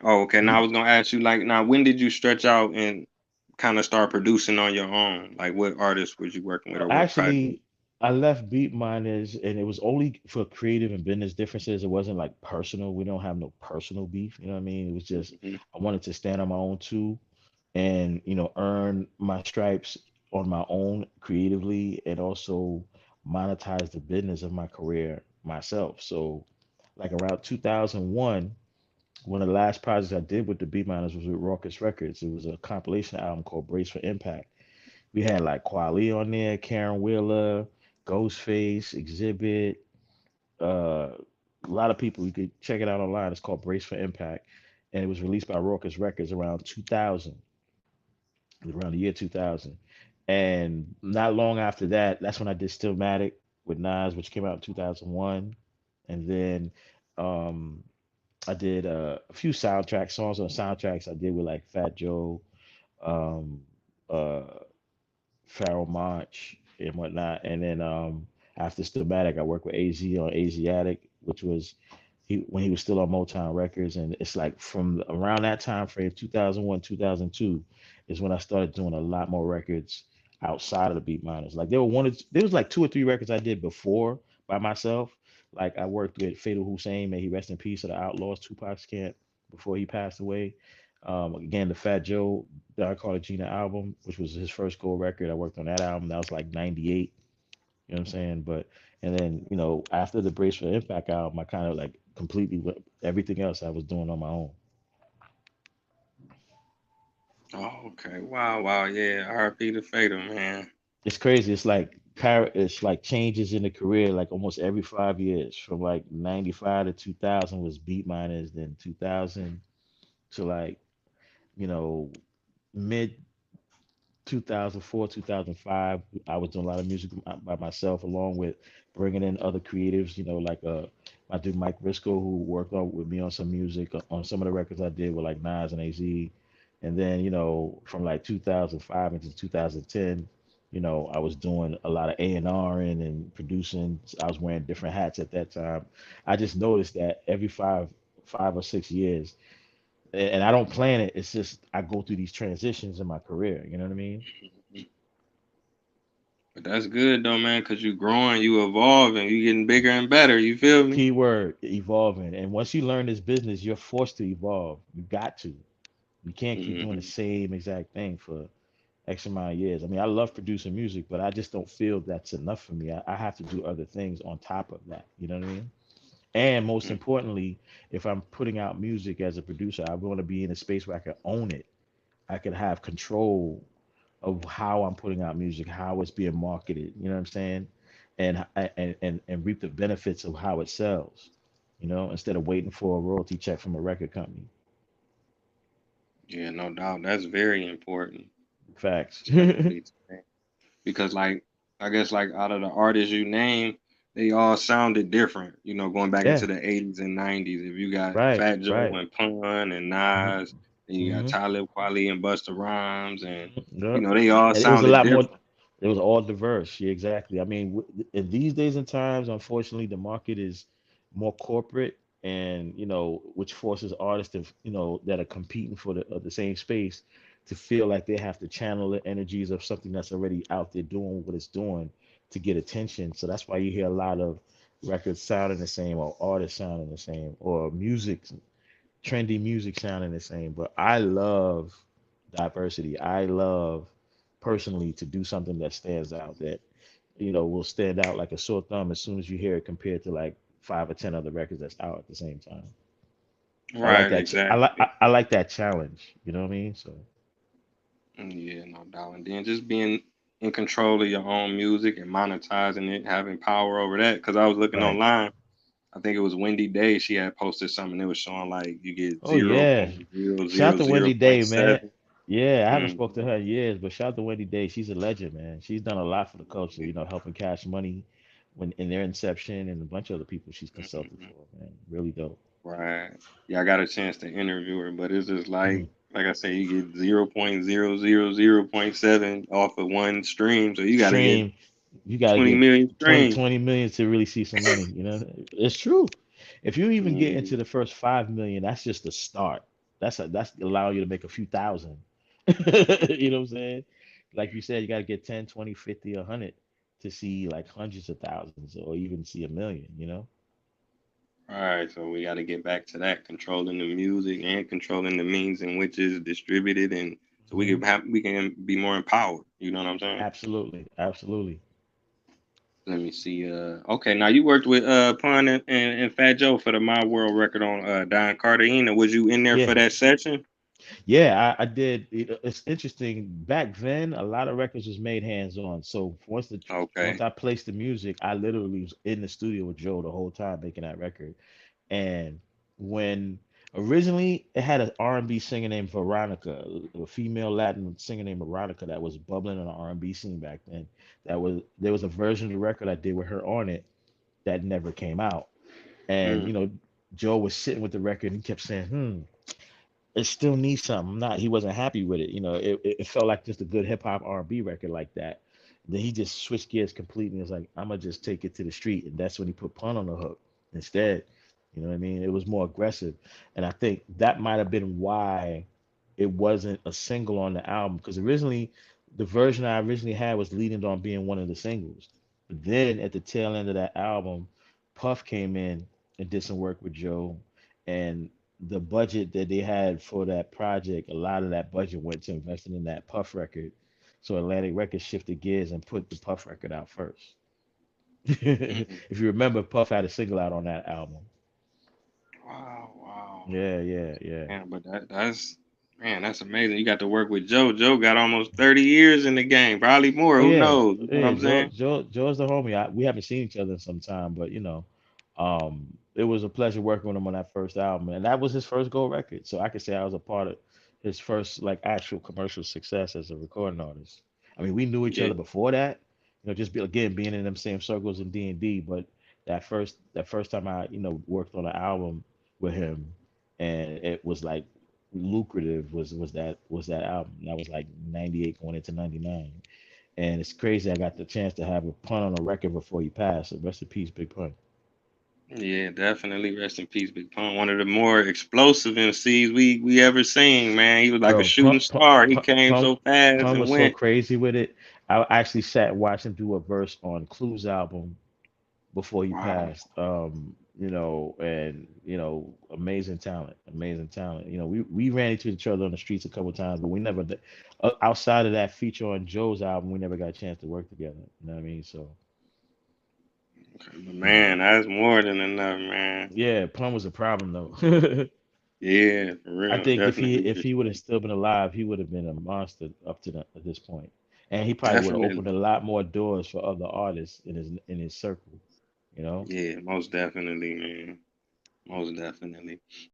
Oh, okay. Now I You was gonna ask you, like, now when did you stretch out and kind of start producing on your own? Like, what artists was you working with, or what project? actually, I left Beat Miners, and it was only for creative and business differences. It wasn't like personal. We don't have no personal beef. You know what I mean? It was just Mhm. I wanted to stand on my own too, and earn my stripes on my own creatively, and also monetize the business of my career myself. So, like around 2001, one of the last projects I did with the Beat Miners was with Raucous Records. It was a compilation album called Brace for Impact. We had like Kweli on there, Karen Wheeler, Ghostface, Exhibit, a lot of people. You could check it out online. It's called Brace for Impact, and it was released by Raucous Records around 2000, around the year 2000. And not long after that, that's when I did Stillmatic with Nas, which came out in 2001. And then um, I did a few soundtrack songs on soundtracks I did with like Fat Joe, um, uh, Pharoah Monch, and whatnot. And then after Stillmatic, I worked with AZ on Asiatic, which was when he was still on Motown Records. And it's like from around that time frame, 2001, 2002, is when I started doing a lot more records outside of the Beat Miners. Like there was like two or three records I did before by myself. Like I worked with Fatal Hussein, may he rest in peace, of the Outlaws, Tupac's camp, before he passed away. Again, the Fat Joe Don Cartagena album, which was his first gold record. I worked on that album. That was like 98. You know what I'm saying? But and then, after the Brace for Impact album, I kind of like completely everything else I was doing on my own. Oh, okay. Wow, wow, yeah. R.P. the Fatal, man. It's crazy. It's like changes in the career like almost every 5 years. From like 95 to 2000 was Beat Miners, then 2000 to like, you know, mid 2004, 2005, I was doing a lot of music by myself, along with bringing in other creatives, like my dude Mike Risco, who worked on with me on some music on some of the records I did with like Nas and AZ. And then, from like 2005 into 2010, I was doing a lot of A&R and producing. I was wearing different hats at that time. I just noticed that every 5 or 6 years, and I don't plan it. It's just I go through these transitions in my career. You know what I mean? Mhm. But that's good though, man, because you growing, you evolving, you getting bigger and better. You feel me? Keyword evolving. And once you learn this business, you're forced to evolve. You got to. You can't keep doing the Hmm. same exact thing for X amount of years. I mean, I love producing music, but I just don't feel that's enough for me. I have to do other things on top of that. You know what I mean? And most importantly, if I'm putting out music as a producer, I want to be in a space where I can own it. I can have control of how I'm putting out music, how it's being marketed. You know what I'm saying? And reap the benefits of how it sells. Instead of waiting for a royalty check from a record company. Yeah, no doubt. That's very important, Facts. especially today. Because like I guess like out of the artists you name, they all sounded different. Going back Yeah. into the 80s and 90s. If you got Right. Fat Joe Right. and Pun and Hmm. Nas, then you got Hmm. Talib Kweli and Busta Rhymes, and Yep. they all And it was a sounded lot more. different. It was all diverse. Yeah, exactly. I mean, in these days and times, unfortunately, the market is more corporate, and which forces artists to, that are competing for the same space, to feel like they have to channel the energies of something that's already out there doing what it's doing to get attention. So that's why you hear a lot of records sounding the same, or artists sounding the same, or trendy music sounding the same. But I love diversity. I love personally to do something that stands out, that will stand out like a sore thumb as soon as you hear it, compared to like 5 or 10 other records that's out at the same time. I like Right, that. exactly. I like that challenge. You know what I mean? So Yeah, no doubt. And then just being in control of your own music and monetizing it, having power over that. Because I was looking right. online, I think it was Wendy Day. She had posted something that was showing like you get Oh zero yeah. point zero Shout out zero to zero Wendy point Day, man. seven. Yeah, I haven't Mm. spoke to her in years, but shout out to Wendy Day. She's a legend, man. She's done a lot for the culture, helping Cash Money when in their inception, and a bunch of other people she's consulted Mhm. for, man. Really dope. Right. Yeah, I got a chance to interview her, but it's just Mhm. like I say, you get 0.000.7 off of one stream, so you got to get Stream, you gotta 20 get million 20, streams. 20 million to really see some money. It's true. If you even get Mhm. into the first 5 million, that's just the start. that's allowing you to make a few thousand. You know what I'm saying? Like you said, you got to get 10, 20, 50, 100 to see like hundreds of thousands or even see a million, you know? All right, so we got to get back to that, controlling the music and controlling the means in which it's distributed, and so Hmm. we can be more empowered. You know what I'm saying? Absolutely. Absolutely. Let me see. Okay, now you worked with Pun and Fat Joe for the My World record on Don Cartagena. Was you in there Yeah. for that session? Yeah, I did. It's interesting. Back then, a lot of records was made hands on. So once Okay. I placed the music, I literally was in the studio with Joe the whole time making that record. And when originally it had an R&B singer named Veronica, a female Latin singer named Veronica that was bubbling in the R&B scene back then. There was a version of the record I did with her on it that never came out. And Mm, Joe was sitting with the record and he kept saying, it still needs something. Not He wasn't happy with it. It felt like just a good hip hop R&B record like that. Then he just switched gears completely. And was like, I'm gonna just take it to the street, and that's when he put Pun on the hook instead. You know what I mean? It was more aggressive, and I think that might have been why it wasn't a single on the album because originally the version I originally had was leading on being one of the singles. But then at the tail end of that album, Puff came in and did some work with Joe, and the budget that they had for that project, a lot of that budget went to investing in that Puff record. So Atlantic Records shifted gears and put the Puff record out first. mm. If you remember, Puff had a single out on that album. Wow, wow. Yeah, yeah, yeah. Man, but that's man, that's amazing. You got to work with Joe. Joe got almost 30 years in the game, probably more. Oh Who yeah, knows? You know what yeah. I'm saying? Joe's the homie. We haven't seen each other in some time, but it was a pleasure working with him on that first album, and that was his first gold record. So I could say I was a part of his first like actual commercial success as a recording artist. I mean, we knew each Yeah. other before that, again being in them same circles in D&D, but that first time I worked on an album with him, and it was like lucrative was that album. That was like 98 going into 99. And it's crazy I got the chance to have a Pun on a record before he passed. So rest in peace, Big Pun. Yeah, definitely. Rest in peace, Big Pun. One of the more explosive MCs we ever seen, man. He was like a Bro, Pun shooting star. He came Pun so fast Pun and was so went. crazy with it. I actually sat and watched him do a verse on Clue's album before he Wow. passed. And amazing talent, amazing talent. We ran into each other on the streets a couple of times, but we never outside of that feature on Joe's album, we never got a chance to work together. You know what I mean? So, But you know, man, that's more than enough, man. yeah, Pun was a problem though. Yeah, for I real. think if he Definitely. if he would have still been alive, he would have been a monster up to at this point, and he probably would have opened Definitely. a lot more doors for other artists in his circle. You know. Yeah, most definitely, man. Most definitely.